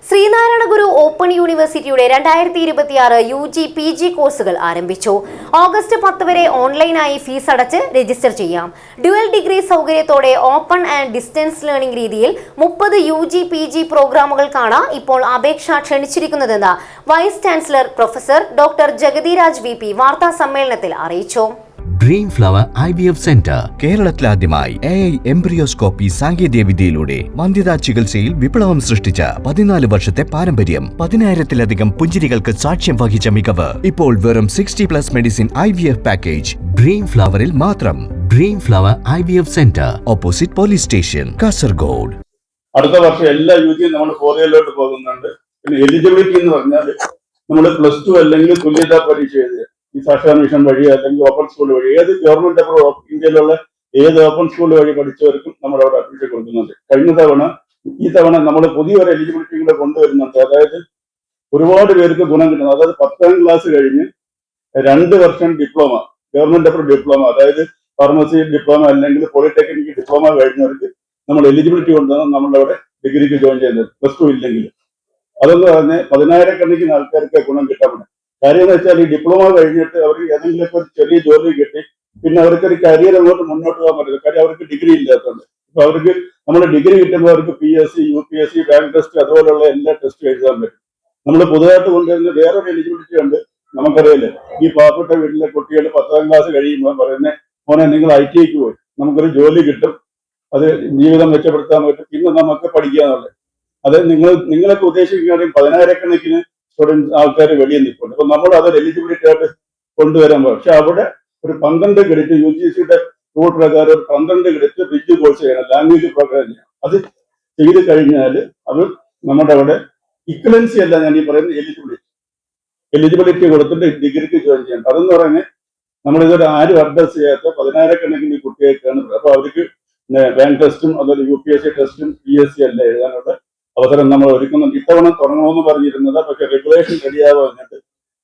ശ്രീനാരായണ ഗുരു open യൂണിവേഴ്സിറ്റിയുടെ 2026 UG PG കോഴ്സുകൾ ആരംഭിച്ചു. ഓഗസ്റ്റ് 10 വരെ ഓൺലൈനായി ഫീസ് അടച്ച് രജിസ്റ്റർ ചെയ്യാം. ഡ്യുവൽ ഡിഗ്രി സൗകര്യത്തോടെ ഓപ്പൺ ആൻഡ് ഡിസ്റ്റൻസ് ലേണിംഗ് രീതിയിൽ 30 UG PG പ്രോഗ്രാമുകൾക്കാണ് ഇപ്പോൾ അപേക്ഷ ക്ഷണിച്ചിരിക്കുന്നതെന്ന് vice chancellor professor doctor Jagathiraj VP വാർത്താ സമ്മേളനത്തിൽ അറിയിച്ചു. ഡ്രീം ഫ്ലവർ IVF സെന്റർ കേരളത്തിലാദ്യമായി AI എംബ്രിയോസ്കോപ്പി സാങ്കേതികവിദ്യയിലൂടെ വന്ധ്യതാ ചികിത്സയിൽ വിപ്ലവം സൃഷ്ടിച്ച 14 വർഷത്തെ പാരമ്പര്യം, 10,000-ലധികം പുഞ്ചിരികൾക്ക് സാക്ഷ്യം വഹിച്ച മികവ്. ഇപ്പോൾ വെറും 60+ മെഡിസിൻ IVF പാക്കേജ് ഡ്രീം ഫ്ലവറിൽ മാത്രം. Dream flower IVF centre, opposite police station, Kasaragod. അടുത്ത വർഷം എല്ലാ യുജിയും നമ്മൾ 4 ഇയറിലോട്ട് പോകുന്നുണ്ട്. പിന്നെ എലിജിബിലിറ്റി എന്ന് പറഞ്ഞാൽ നമ്മൾ +2 അല്ലെങ്കിൽ തുല്യതാ പരീക്ഷ എഴുതുക, ഈ സാക്ഷര മിഷൻ വഴി അല്ലെങ്കിൽ ഓപ്പൺ സ്കൂൾ വഴി, ഏത് ഗവൺമെന്റ് ഇന്ത്യയിലുള്ള ഏത് ഓപ്പൺ സ്കൂൾ വഴി പഠിച്ചവർക്കും നമ്മൾ അവിടെ അഡ്മിഷൻ കൊടുക്കുന്നുണ്ട്. ഈ തവണ നമ്മൾ പുതിയൊരു എലിജിബിലിറ്റി കൂടെ കൊണ്ടുവരുന്നുണ്ട്. അതായത് ഒരുപാട് പേർക്ക് ഗുണം കിട്ടുന്നത്, അതായത് 10ാം ക്ലാസ് കഴിഞ്ഞ് 2 വർഷം ഡിപ്ലോമ, ഗവൺമെന്റ് ഡിപ്ലോമ, അതായത് ഫാർമസി ഡിപ്ലോമ അല്ലെങ്കിൽ പോളിടെക്നിക് ഡിപ്ലോമ കഴിഞ്ഞവർക്ക് നമ്മൾ എലിജിബിലിറ്റി കൊണ്ടുവന്ന് നമ്മളവിടെ ഡിഗ്രിക്ക് ജോയിൻ ചെയ്യുന്നത്, +2 ഇല്ലെങ്കിൽ. അതെന്ന് പറഞ്ഞാൽ 10,000-കണക്കിന് ആൾക്കാർക്ക് ഗുണം കിട്ടാൻ പറ്റും. കാര്യം എന്ന് വെച്ചാൽ ഈ ഡിപ്ലോമ കഴിഞ്ഞിട്ട് അവർക്ക് ഏതെങ്കിലുമൊക്കെ ഒരു ചെറിയ ജോലി കിട്ടി പിന്നെ അവർക്കൊരു കരിയർ അങ്ങോട്ട് മുന്നോട്ട് പോകാൻ പറ്റില്ല. കാര്യം അവർക്ക് ഡിഗ്രി ഇല്ലാത്തതുകൊണ്ട്. ഇപ്പൊ അവർക്ക് നമ്മൾ ഡിഗ്രി കിട്ടുമ്പോൾ അവർക്ക് PSC, UPSC, ബാങ്ക് ടെസ്റ്റ് അതുപോലുള്ള എല്ലാ ടെസ്റ്റും എഴുതാൻ പറ്റും. നമ്മൾ പുതുതായിട്ട് കൊണ്ടുവരുന്ന വേറൊരു എലിജിബിലിറ്റി ഉണ്ട്. നമുക്കറിയില്ലേ, ഈ പാവപ്പെട്ട വീട്ടിലെ കുട്ടികൾ 10ാം ക്ലാസ് കഴിയുമ്പോൾ പറയുന്നത്, മോനെ നിങ്ങൾ ITIക്ക് പോയി, നമുക്കൊരു ജോലി കിട്ടും, അത് ജീവിതം മെച്ചപ്പെടുത്താൻ പറ്റും, പിന്നെ നമുക്ക് പഠിക്കാന്നുള്ളത്. അത് നിങ്ങളൊക്കെ ഉദ്ദേശിക്കുകയാണെങ്കിൽ 10,000-കണക്കിന് സ്റ്റുഡൻസ് ആൾക്കാർ വെളിയിൽ നിൽക്കുന്നുണ്ട്. അപ്പൊ നമ്മൾ അതൊരു എലിജിബിലിറ്റി ആയിട്ട് കൊണ്ടുവരാൻ പോകും. പക്ഷെ അവിടെ ഒരു 12 ക്രെഡിറ്റ് UGCയുടെ റൂൾ പ്രകാരം ഒരു 12 ക്രെഡിറ്റ് ബ്രിഡ്ജ് കോഴ്സ് ചെയ്യണം, ലാംഗ്വേജ് പ്രോഗ്രാം ചെയ്യണം. അത് ചെയ്ത് കഴിഞ്ഞാൽ അത് നമ്മുടെ അവിടെ ഇക്വലൻസി അല്ല ഞാൻ ഈ പറയുന്ന എലിജിബിലിറ്റി കൊടുത്തിട്ട് ഡിഗ്രിക്ക് ജോയിൻ ചെയ്യണം. അതെന്ന് പറഞ്ഞാൽ നമ്മളിതൊരു ആരും അഡ്രസ് ചെയ്യാത്ത 10,000-കണക്കിന് കുട്ടികൾക്കാണ്. അപ്പൊ അവർക്ക് ബാങ്ക് ടെസ്റ്റും അതുപോലെ UPSC ടെസ്റ്റും PSC എല്ലാം എഴുതാനുള്ള അവസരം നമ്മൾ ഒരുക്കുന്നുണ്ട്. ഇത്തവണ തുടങ്ങണമെന്ന് പറഞ്ഞിരുന്നത്, പക്ഷെ റെഗുലേഷൻ റെഡിയാകാൻ വന്നിട്ട്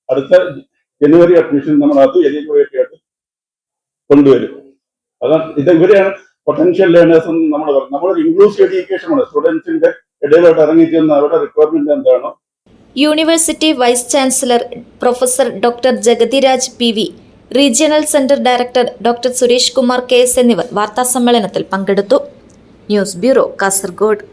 അടുത്ത ജനുവരി അഡ്മിഷൻ നമ്മൾ അത് എലിജിബിലിറ്റി ആയിട്ട് കൊണ്ടുവരും. അതാണ് ഇവരെയാണ് പൊട്ടൻഷ്യൽ ലേണേഴ്സ് എന്ന് നമ്മൾ പറയുന്നത്. നമ്മളൊരു ഇൻക്ലൂസീവ് എഡ്യൂക്കേഷനാണ്. സ്റ്റുഡൻസിന്റെ ഇടയിലോട്ട് ഇറങ്ങിച്ചെന്ന് അവരുടെ റിക്വയർമെന്റ് എന്താണോ. University vice chancellor professor doctor Jagathiraj PV, regional centre director doctor Suresh Kumar KS എന്നിവർ വാർത്താസമ്മേളനത്തിൽ പങ്കെടുത്തു. News bureau, Kasaragod.